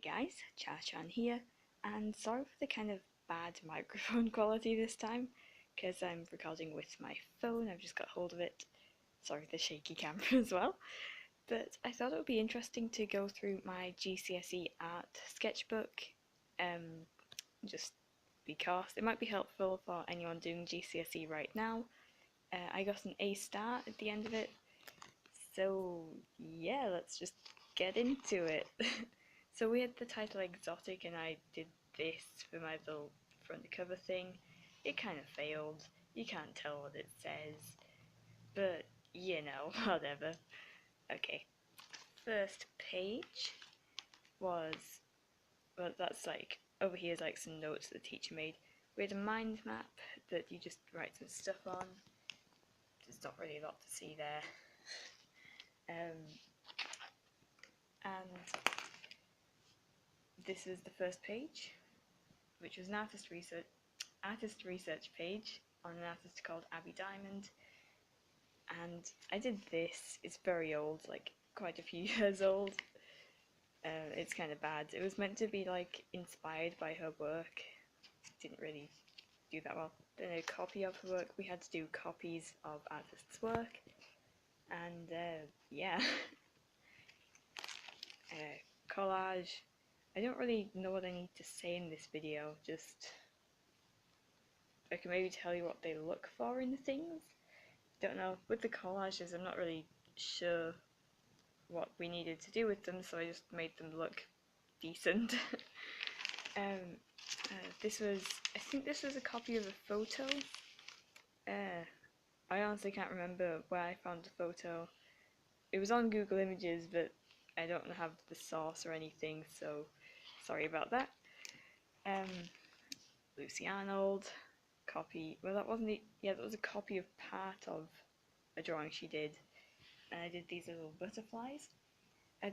guys, Cha-Chan here, and sorry for the kind of bad microphone quality this time, because I'm recording with my phone. I've just got hold of it. Sorry for the shaky camera as well. But I thought it would be interesting to go through my GCSE art sketchbook, just because it might be helpful for anyone doing GCSE right now. I got an A star at the end of it, so yeah, let's just get into it. So we had the title Exotic and I did this for my little front cover thing. It kind of failed, you can't tell what it says, but you know, whatever. Okay, first page was, well, that's like, over here is like some notes the teacher made. We had a mind map that you just write some stuff on. There's not really a lot to see there. And this is the first page, which was an artist research page on an artist called Abby Diamond. And I did this. It's very old, like quite a few years old. It's kind of bad. It was meant to be like inspired by her work. Didn't really do that well. Then a copy of her work. We had to do copies of artists' work, and yeah. Collage. I don't really know what I need to say in this video, just I can maybe tell you what they look for in things. Don't know, with the collages I'm not really sure what we needed to do with them, so I just made them look decent. I think this was a copy of a photo. I honestly can't remember where I found the photo. It was on Google Images, but I don't have the source or anything, so sorry about that. Lucy Arnold, copy, well that wasn't, that was a copy of part of a drawing she did, and I did these little butterflies.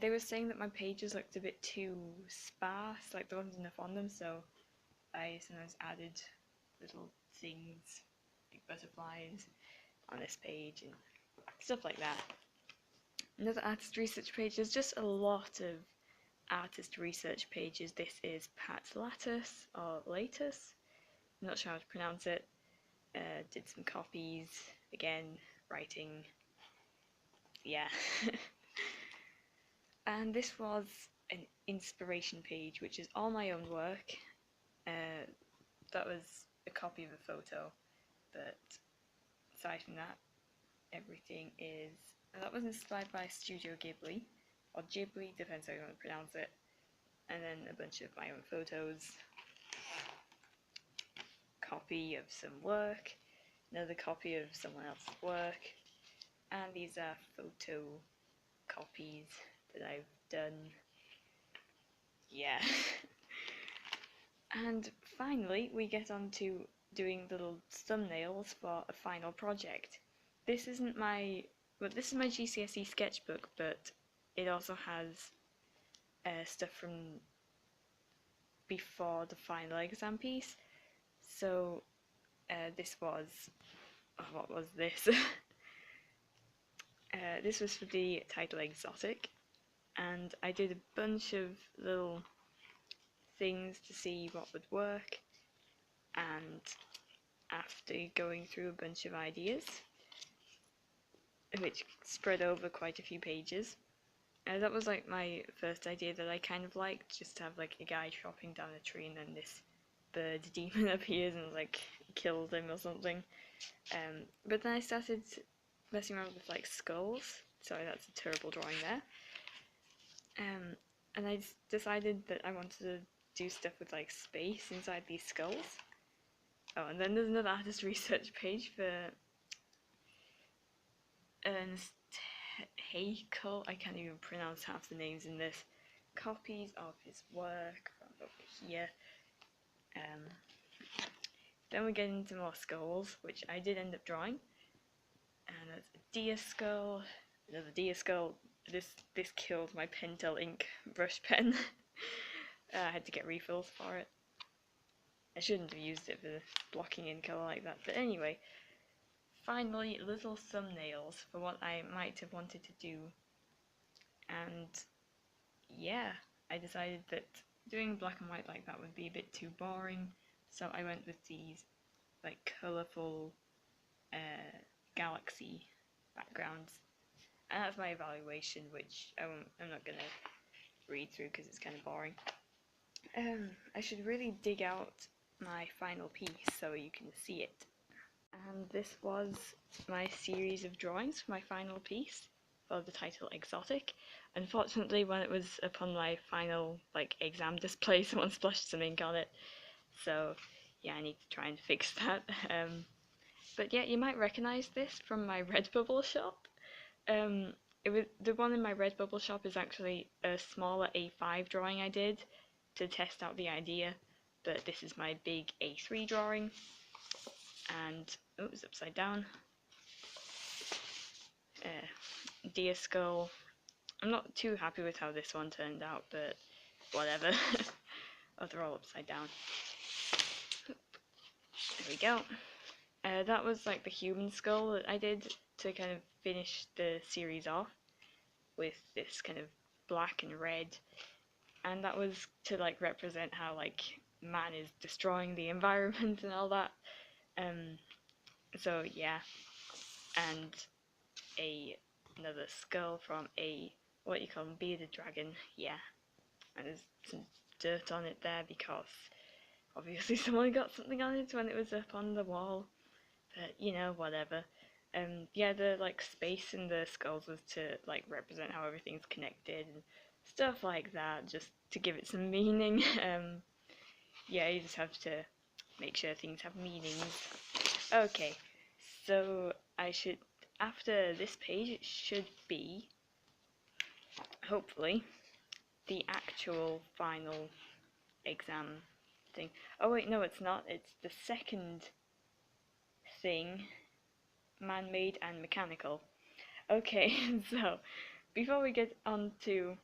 They were saying that my pages looked a bit too sparse, like there wasn't enough on them, so I sometimes added little things, like butterflies, on this page and stuff like that. Another artist research page. There's just a lot of artist research pages. This is Pat Lattice, or Lattice, I'm not sure how to pronounce it. Did some copies, again, writing, yeah. And this was an inspiration page, which is all my own work. That was a copy of a photo, but aside from that, everything is, that was inspired by Studio Ghibli, or Ghibli, depends how you want to pronounce it, and then a bunch of my own photos, copy of some work, another copy of someone else's work, and these are photo copies that I've done, yeah. And finally we get on to doing little thumbnails for a final project. This isn't my, well, this is my GCSE sketchbook, but it also has stuff from before the final exam piece. So this was, oh, what was this? This was for the title Exotic, and I did a bunch of little things to see what would work, and after going through a bunch of ideas, which spread over quite a few pages, that was like my first idea that I kind of liked, just to have like a guy chopping down a tree and then this bird demon appears and like kills him or something. But then I started messing around with like skulls. Sorry, that's a terrible drawing there. And I decided that I wanted to do stuff with like space inside these skulls. Oh, and then there's another artist research page for Ernst Haeckel. I can't even pronounce half the names in this. Copies of his work from over here. Then we get into more skulls, which I did end up drawing. And that's a deer skull, another deer skull. This killed my Pentel ink brush pen. I had to get refills for it. I shouldn't have used it for blocking in colour like that, but anyway. Finally, little thumbnails for what I might have wanted to do. And yeah, I decided that doing black and white like that would be a bit too boring, so I went with these like colourful galaxy backgrounds, and that's my evaluation, which I'm not gonna read through because it's kind of boring. I should really dig out my final piece so you can see it. And this was my series of drawings for my final piece for the title Exotic. Unfortunately, when it was upon my final exam display, someone splashed some ink on it, so yeah, I need to try and fix that. But yeah, you might recognise this from my Redbubble shop. It was the one in my Redbubble shop is actually a smaller A5 drawing I did to test out the idea, but this is my big A3 drawing, and oh, it's upside down. Deer skull. I'm not too happy with how this one turned out, but whatever. Oh, they're all upside down. There we go. That was like the human skull that I did to kind of finish the series off with this kind of black and red, and that was to represent how man is destroying the environment and all that. So yeah, and another skull from a what you call bearded dragon. Yeah, and there's some dirt on it there because obviously someone got something on it when it was up on the wall. But you know, whatever. Yeah, the space in the skulls was to represent how everything's connected and stuff like that, just to give it some meaning. Yeah, you just have to make sure things have meanings. Okay, so after this page, it should be, hopefully, the actual final exam thing. Oh wait, no, it's not. It's the second thing, man-made and mechanical. Okay, so before we get on to...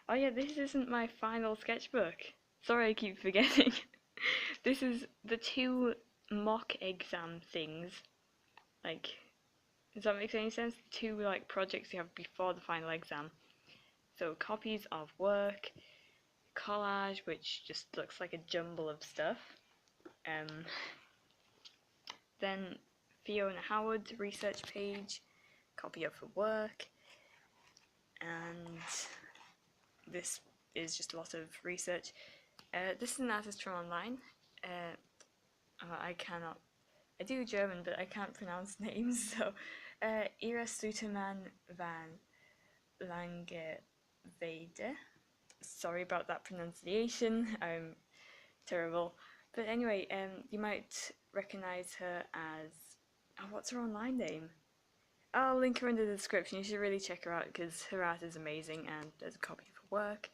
Oh yeah, this isn't my final sketchbook. Sorry, I keep forgetting. This is the two mock exam things. Does that make any sense? Two projects you have before the final exam. So copies of work, collage, which just looks like a jumble of stuff. Then Fiona Howard's research page, copy of her work, and this is just a lot of research. This is an artist from online. I do German, but I can't pronounce names, so Ira Suterman van Langevede. Sorry about that pronunciation, I'm terrible. But anyway, you might recognise her as... Oh, what's her online name? I'll link her in the description. You should really check her out because her art is amazing, and there's a copy of her work.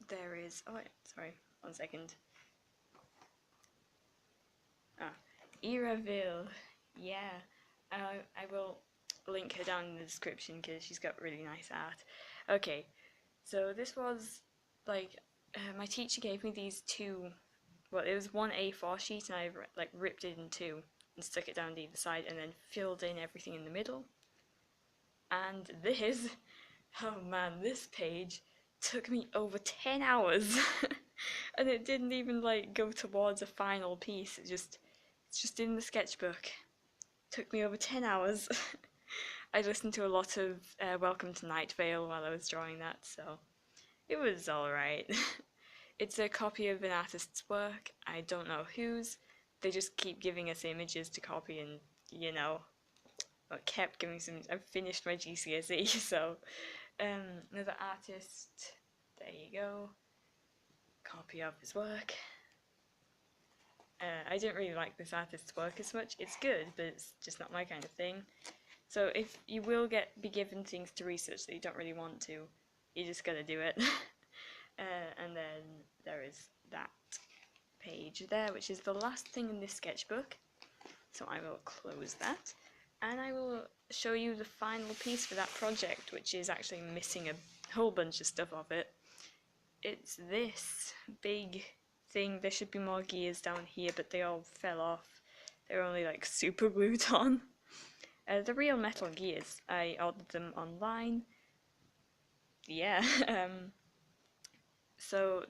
There is... Oh, wait, sorry, 1 second. Iraville. Yeah, I will link her down in the description because she's got really nice art. Okay, so this was my teacher gave me these two. Well, it was one A4 sheet, and I ripped it in two and stuck it down to either side, and then filled in everything in the middle. And this, oh man, this page took me over 10 hours, and it didn't even go towards a final piece. It's just in the sketchbook. It took me over 10 hours. I listened to a lot of Welcome to Night Vale while I was drawing that, so it was alright. It's a copy of an artist's work. I don't know whose. They just keep giving us images to copy, and kept giving some... I've finished my GCSE, so another artist. There you go. Copy of his work. I didn't really like this artist's work as much. It's good, but it's just not my kind of thing. So if you will be given things to research that you don't really want to, you just gotta do it. And then there is that page there, which is the last thing in this sketchbook. So I will close that, and I will show you the final piece for that project, which is actually missing a whole bunch of stuff of it. It's this big thing. There should be more gears down here, but they all fell off. They're only super glued on. The real Metal Gears. I ordered them online. Yeah, so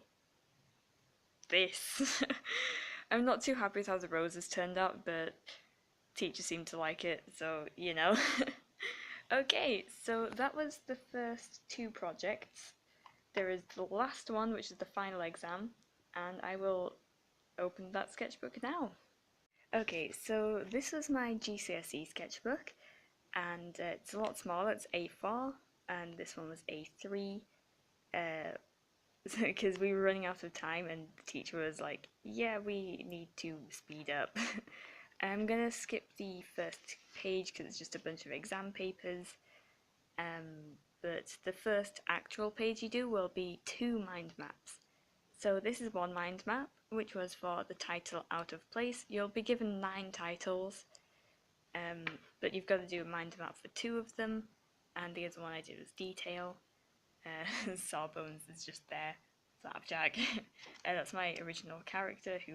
this. I'm not too happy with how the roses turned out, but teachers seemed to like it, so you know. Okay, so that was the first two projects. There is the last one, which is the final exam, and I will open that sketchbook now. Okay, so this was my GCSE sketchbook, and it's a lot smaller, it's A4, and this one was A3, because we were running out of time, and the teacher was like, yeah, we need to speed up. I'm gonna skip the first page because it's just a bunch of exam papers, but the first actual page you do will be 2 mind maps. So this is one mind map, which was for the title Out of Place. You'll be given 9 titles, but you've got to do a mind map for 2 of them, and the other one I did was Detail. Sawbones is just there, Slapjack. That's my original character who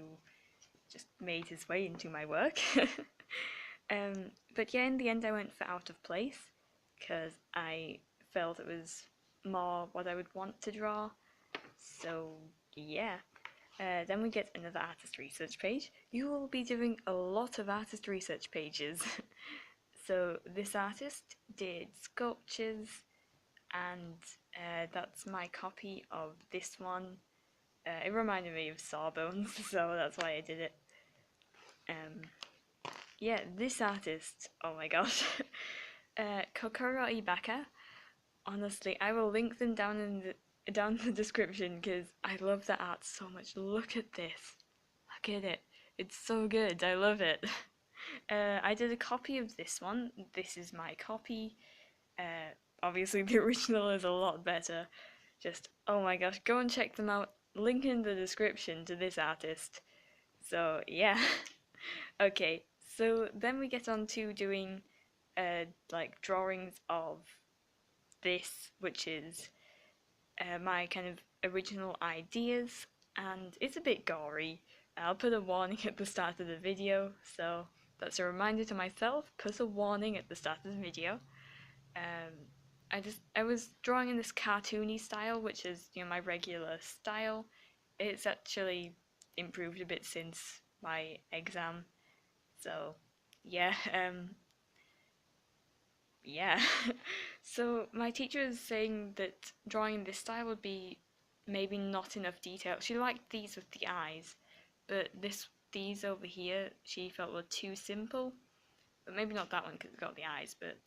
just made his way into my work. But yeah, in the end I went for Out of Place, because I felt it was more what I would want to draw. So yeah. Then we get another artist research page. You will be doing a lot of artist research pages. So this artist did sculptures, and that's my copy of this one. It reminded me of Sawbones, so that's why I did it. Yeah, this artist, oh my gosh, Kokoro Ibaka. Honestly, I will link them down in the description because I love that art so much. Look at this. Look at it. It's so good. I love it. I did a copy of this one. This is my copy. Obviously, the original is a lot better. Just, oh my gosh, go and check them out. Link in the description to this artist. So, yeah. Okay, so then we get on to doing like drawings of this, which is my kind of original ideas, and it's a bit gory. I'll put a warning at the start of the video, so that's a reminder to myself, put a warning at the start of the video. I was drawing in this cartoony style, which is, you know, my regular style. It's actually improved a bit since my exam, so yeah. Yeah. So my teacher was saying that drawing in this style would be maybe not enough detail. She liked these with the eyes, but these over here she felt were too simple. But maybe not that one because it's got the eyes, but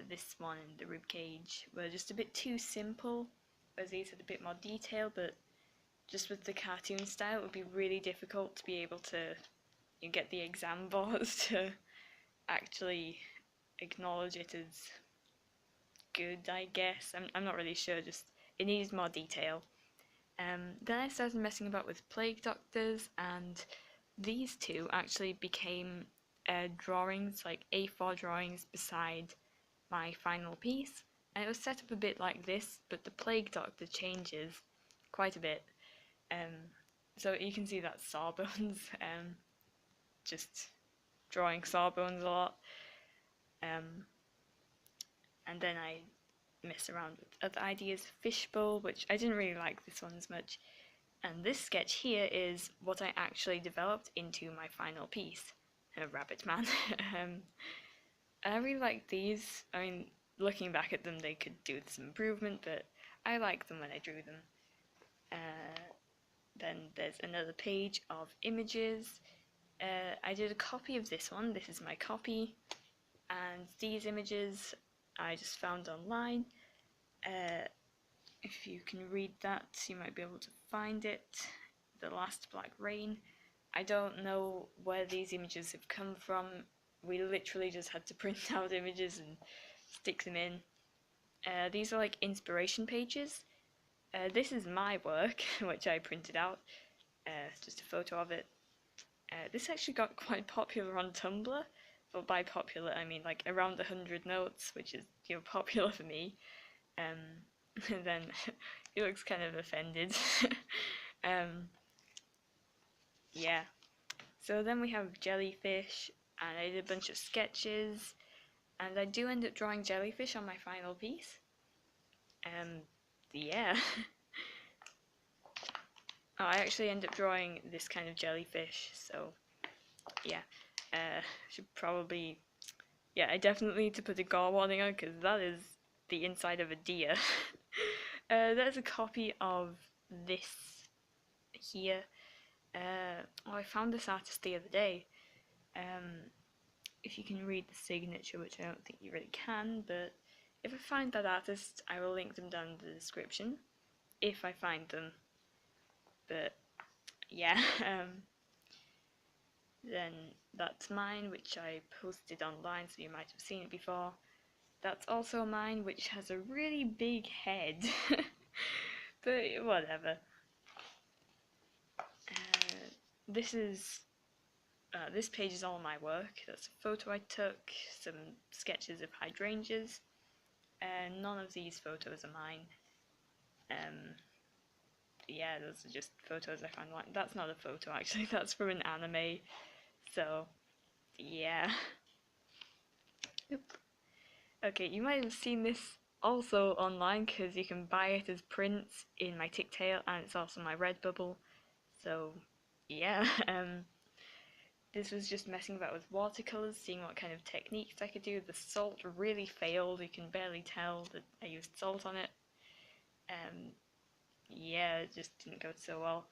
this one and the rib cage were just a bit too simple, whereas these had a bit more detail. But just with the cartoon style, it would be really difficult to be able to, you know, get the exam boards to actually acknowledge it as good, I guess. I'm not really sure, just it needs more detail. Then I started messing about with plague doctors, and these two actually became drawings, like A4 drawings beside my final piece. And it was set up a bit like this, but the plague doctor changes quite a bit. So you can see that Sawbones, just drawing Sawbones a lot. And then I mess around with other ideas, fishbowl, which I didn't really like this one as much. And this sketch here is what I actually developed into my final piece, a rabbit man. And I really like these. I mean, looking back at them, they could do with some improvement, but I like them when I drew them. Then there's another page of images. I did a copy of this one. This is my copy. And these images I just found online. If you can read that, you might be able to find it. The Last Black Rain. I don't know where these images have come from. We literally just had to print out images and stick them in. These are like inspiration pages. This is my work, which I printed out. Just a photo of it. This actually got quite popular on Tumblr. Well, by popular, I mean like around 100 notes, which is, you know, popular for me. And then he looks kind of offended. Yeah. So then we have Jellyfish, and I did a bunch of sketches. And I do end up drawing Jellyfish on my final piece. Yeah. Oh, I actually end up drawing this kind of jellyfish, so yeah. Should probably... Yeah, I definitely need to put a GORE warning on, because that is the inside of a deer. There's a copy of this here. Oh, I found this artist the other day. If you can read the signature, which I don't think you really can, but if I find that artist, I will link them down in the description, if I find them. But yeah, then that's mine, which I posted online, so you might have seen it before. That's also mine, which has a really big head, but whatever. This page is all my work. That's a photo I took, some sketches of hydrangeas, and none of these photos are mine. Yeah, those are just photos I found online. That's not a photo actually, that's from an anime, so yeah. Oop. Okay, you might have seen this also online because you can buy it as prints in my Ticktail, and it's also my Redbubble, so yeah. This was just messing about with watercolours, seeing what kind of techniques I could do. The salt really failed, you can barely tell that I used salt on it. Yeah, it just didn't go so well.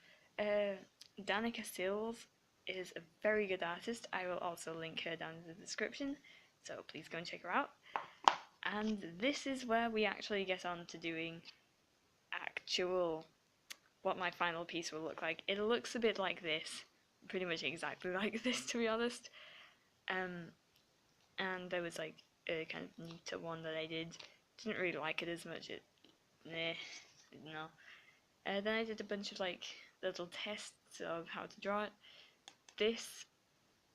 Danica Sills is a very good artist. I will also link her down in the description, so please go and check her out. And this is where we actually get on to doing what my final piece will look like. It looks a bit like this, pretty much exactly like this, to be honest. And there was like a kind of neater one that I did. Didn't really like it as much. No. Then I did a bunch of like little tests of how to draw it. This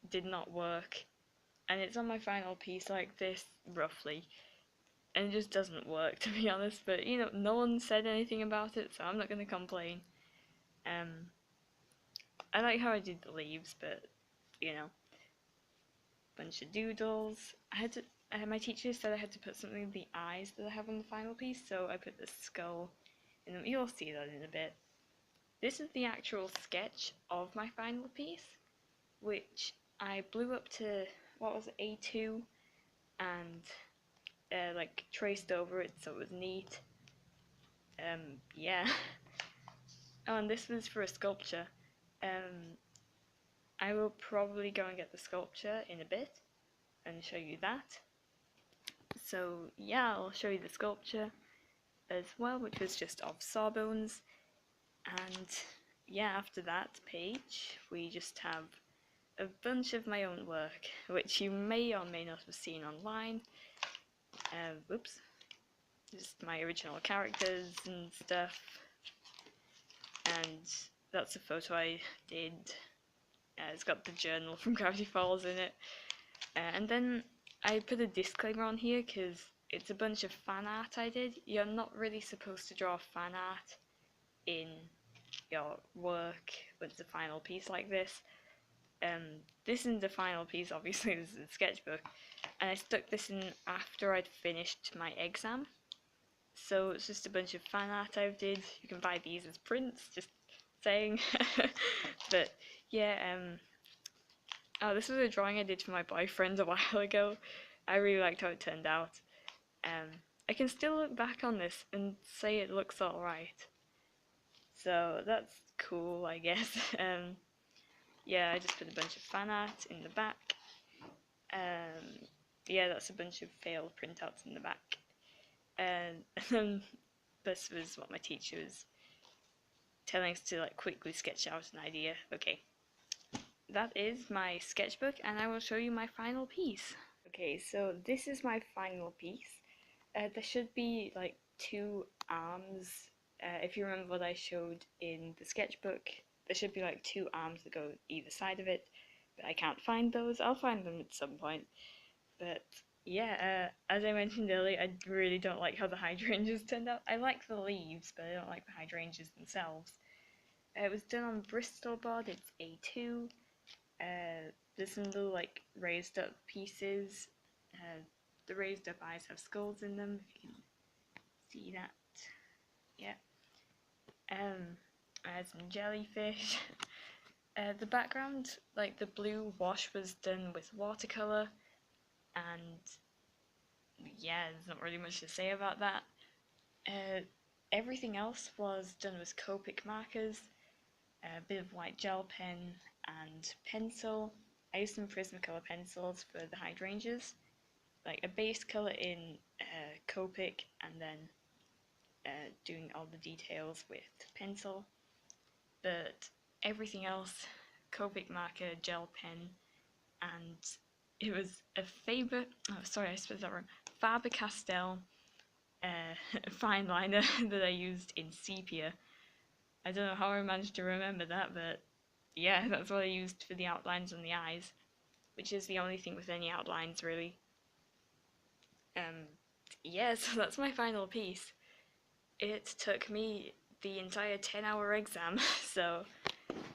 did not work, and it's on my final piece like this, roughly, and it just doesn't work, to be honest. But you know, no one said anything about it, so I'm not gonna complain. I like how I did the leaves, but you know, bunch of doodles. My teacher said I had to put something in the eyes that I have on the final piece, so I put the skull in them. You'll see that in a bit. This is the actual sketch of my final piece, which I blew up to, what was it, A2, and like traced over it so it was neat. Yeah. Oh, and this was for a sculpture. I will probably go and get the sculpture in a bit and show you that. So yeah, I'll show you the sculpture as well, which was just of Sawbones. And yeah, after that page, we just have a bunch of my own work, which you may or may not have seen online. Whoops. Just my original characters and stuff. And that's a photo I did. It's got the journal from Gravity Falls in it. And then I put a disclaimer on here because it's a bunch of fan art I did. You're not really supposed to draw fan art in your work with the final piece like this. This isn't the final piece, obviously. This is a sketchbook, and I stuck this in after I'd finished my exam, so it's just a bunch of fan art I did. You can buy these as prints, just saying. But yeah, oh, this was a drawing I did for my boyfriend a while ago. I really liked how it turned out. I can still look back on this and say it looks alright, so that's cool, I guess. Yeah, I just put a bunch of fan art in the back. Yeah, that's a bunch of failed printouts in the back. And then this was what my teacher was telling us to like quickly sketch out an idea. Okay, that is my sketchbook, and I will show you my final piece. Okay, so this is my final piece. There should be like two arms. If you remember what I showed in the sketchbook, there should be like two arms that go either side of it, but I can't find those. I'll find them at some point. But yeah, as I mentioned earlier, I really don't like how the hydrangeas turned out. I like the leaves, but I don't like the hydrangeas themselves. It was done on Bristol board, it's A2. There's some little like raised up pieces. the raised up eyes have skulls in them, if you can see that. Yeah. I had some jellyfish. The background, like the blue wash, was done with watercolour, and yeah, there's not really much to say about that. Everything else was done with Copic markers, a bit of white gel pen and pencil. I used some Prismacolor pencils for the hydrangeas, like a base colour in Copic, and then doing all the details with pencil. But everything else, Copic marker, gel pen, and it was a I spelled that wrong, Faber-Castell fine liner that I used in sepia. I don't know how I managed to remember that, but yeah, that's what I used for the outlines on the eyes, which is the only thing with any outlines, really. Yeah, so that's my final piece. It took me the entire 10-hour exam, so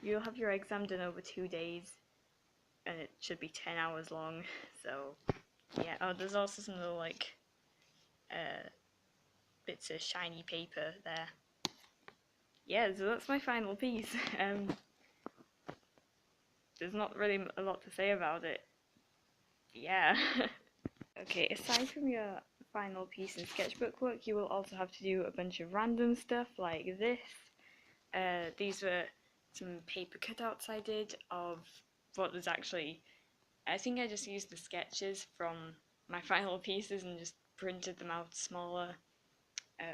you'll have your exam done over 2 days, and it should be 10 hours long, so yeah. Oh, there's also some little, like, bits of shiny paper there. Yeah, so that's my final piece. There's not really a lot to say about it. Yeah. Okay, aside from your final piece in sketchbook work, you will also have to do a bunch of random stuff like this. These were some paper cutouts I did of what was actually, I think I just used the sketches from my final pieces and just printed them out smaller.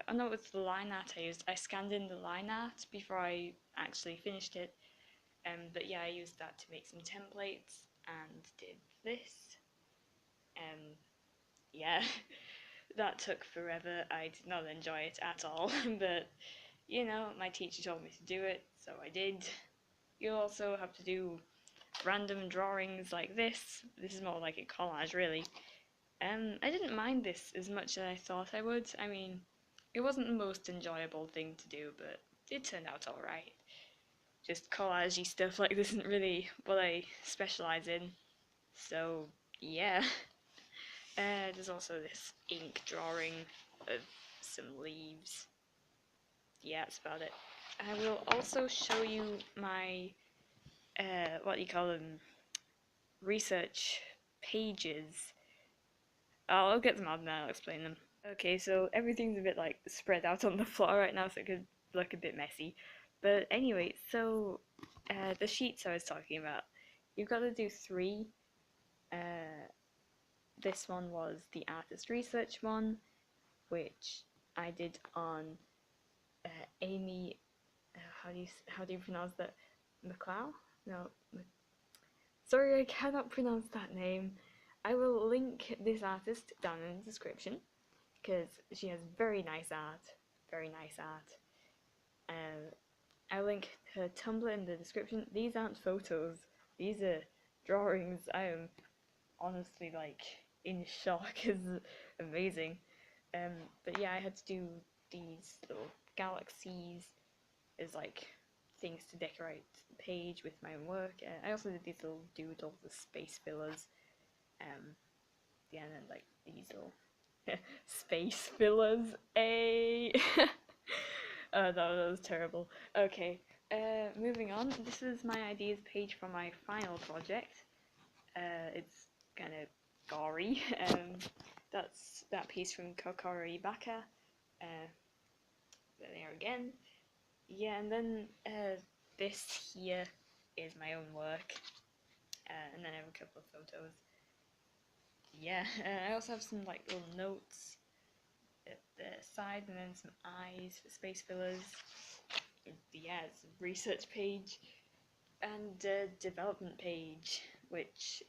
Oh no, it was the line art I used. I scanned in the line art before I actually finished it. But yeah, I used that to make some templates and did this. Yeah, that took forever. I did not enjoy it at all, but you know, my teacher told me to do it, so I did. You also have to do random drawings like this. This is more like a collage, really. I didn't mind this as much as I thought I would. I mean, it wasn't the most enjoyable thing to do, but it turned out alright. Just collagey stuff like this isn't really what I specialise in, so yeah. There's also this ink drawing of some leaves. Yeah, that's about it. I will also show you my, what do you call them, research pages. I'll get them out and I'll explain them. Okay, so everything's a bit like spread out on the floor right now, so it could look a bit messy. But anyway, so the sheets I was talking about, you've got to do 3. This one was the artist research one, which I did on Amy. How do you pronounce that? McLeod? No, sorry, I cannot pronounce that name. I will link this artist down in the description because she has very nice art. Very nice art. I'll link her Tumblr in the description. These aren't photos. These are drawings. I am honestly like in shock. It's amazing. But yeah, I had to do these little galaxies as like things to decorate the page with my own work. I also did these little doodles, the space fillers. Yeah, and then like these little space fillers. Oh, that was terrible. Okay, moving on. This is my ideas page for my final project. It's kind of gory. That's that piece from Kokori Baka. There again. Yeah, and then this here is my own work. And then I have a couple of photos. Yeah, I also have some like little notes at the side, and then some eyes for space fillers. Yeah, it's a research page and a development page, which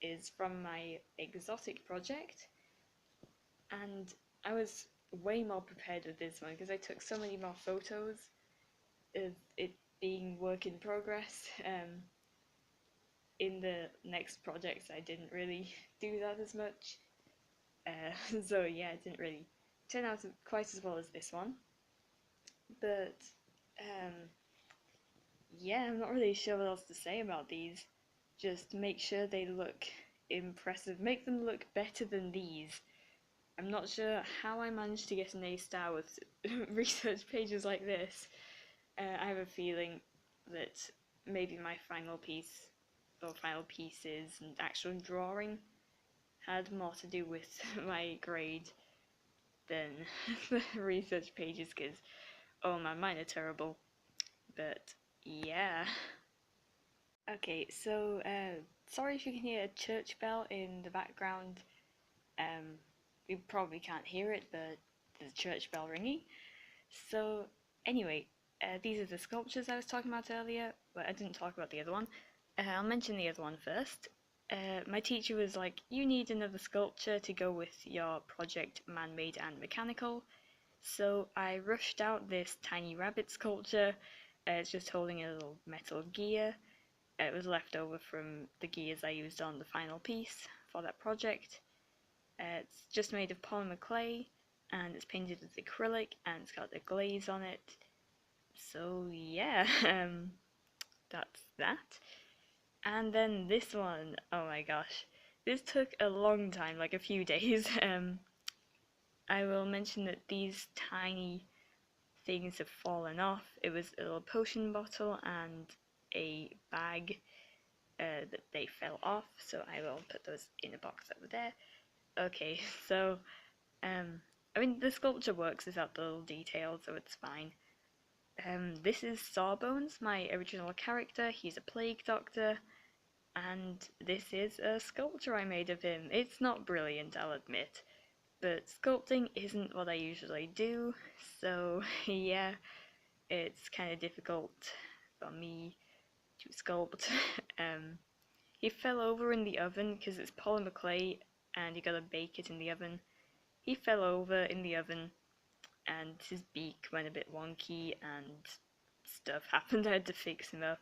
is from my exotic project. And I was way more prepared with this one because I took so many more photos of it being work in progress. In the next projects I didn't really do that as much, so yeah, it didn't really turn out quite as well as this one, but yeah, I'm not really sure what else to say about these. Just make sure they look impressive. Make them look better than these. I'm not sure how I managed to get an A star with research pages like this. I have a feeling that maybe my final piece, or final pieces and actual drawing had more to do with my grade than the research pages, because, oh man, mine are terrible. But, yeah. Okay, so, sorry if you can hear a church bell in the background. You probably can't hear it, but there's a church bell ringing. So, anyway, these are the sculptures I was talking about earlier, but I didn't talk about the other one. I'll mention the other one first. My teacher was like, you need another sculpture to go with your project man-made and mechanical. So I rushed out this tiny rabbit sculpture. It's just holding a little metal gear. It was left over from the gears I used on the final piece for that project. It's just made of polymer clay, and it's painted with acrylic, and it's got a glaze on it. So yeah, that's that. And then this one, oh my gosh, this took a long time, like a few days. I will mention that these tiny things have fallen off. It was a little potion bottle and a bag that they fell off, so I will put those in a box over there. Okay, so I mean, the sculpture works without the little details, so it's fine. This is Sawbones, my original character. He's a plague doctor, and this is a sculpture I made of him. It's not brilliant, I'll admit, but sculpting isn't what I usually do, so yeah, it's kind of difficult for me to sculpt. He fell over in the oven because it's polymer clay and you gotta bake it in the oven. He fell over in the oven and his beak went a bit wonky and stuff happened. I had to fix him up.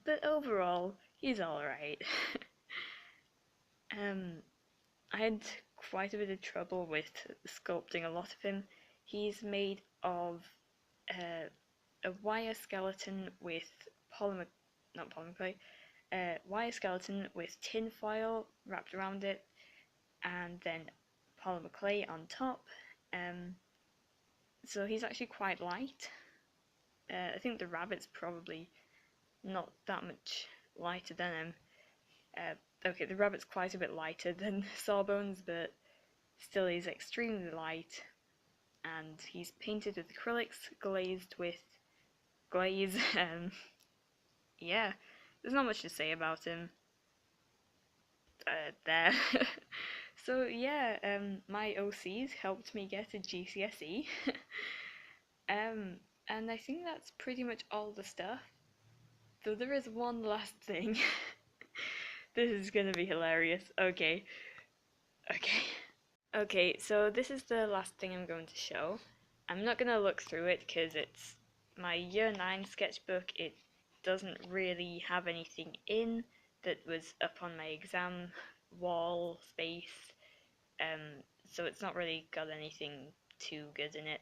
But overall, he's alright. I had quite a bit of trouble with sculpting a lot of him. He's made of a wire skeleton with wire skeleton with tin foil wrapped around it, and then polymer clay on top. So he's actually quite light. I think the rabbit's probably not that much lighter than him. Okay, the rabbit's quite a bit lighter than Sawbones, but still he's extremely light. And he's painted with acrylics, glazed with glaze. Yeah, there's not much to say about him. There. So yeah, my OCs helped me get a GCSE. And I think that's pretty much all the stuff. Though there is one last thing. This is gonna be hilarious. Okay. Okay, so this is the last thing I'm going to show. I'm not gonna look through it because it's my year 9 sketchbook. It doesn't really have anything in that was up on my exam wall space. So it's not really got anything too good in it.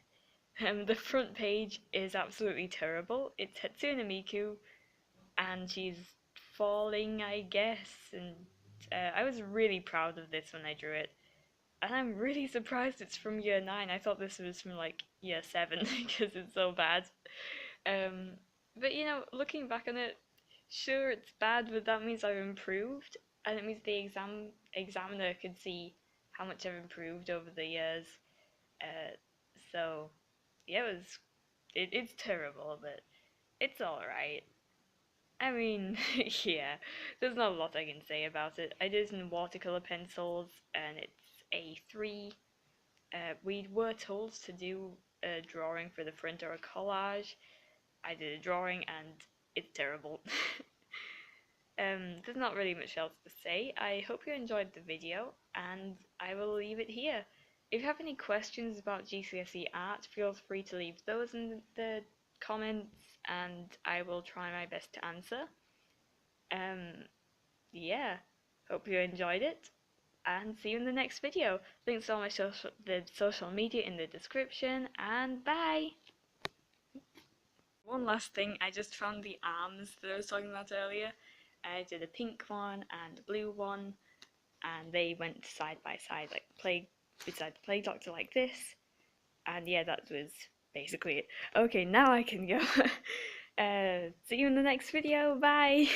The front page is absolutely terrible. It's Hatsune Miku, and she's falling, I guess, and I was really proud of this when I drew it. And I'm really surprised it's from year 9. I thought this was from like year 7 because it's so bad. But you know, looking back on it, sure it's bad, but that means I've improved, and it means the examiner could see how much I've improved over the years. So yeah, it's terrible, but it's alright. I mean, yeah, there's not a lot I can say about it. I did it in watercolor pencils, and it's A3. We were told to do a drawing for the front or a collage. I did a drawing, and it's terrible. There's not really much else to say. I hope you enjoyed the video, and I will leave it here. If you have any questions about GCSE art, feel free to leave those in the comments, and I will try my best to answer. Yeah, hope you enjoyed it, and see you in the next video. Links to all my social media in the description, and bye! One last thing, I just found the arms that I was talking about earlier. I did a pink one and a blue one, and they went side by side, like play beside the play doctor like this. And yeah, that was basically it. Okay, now I can go. See you in the next video. Bye.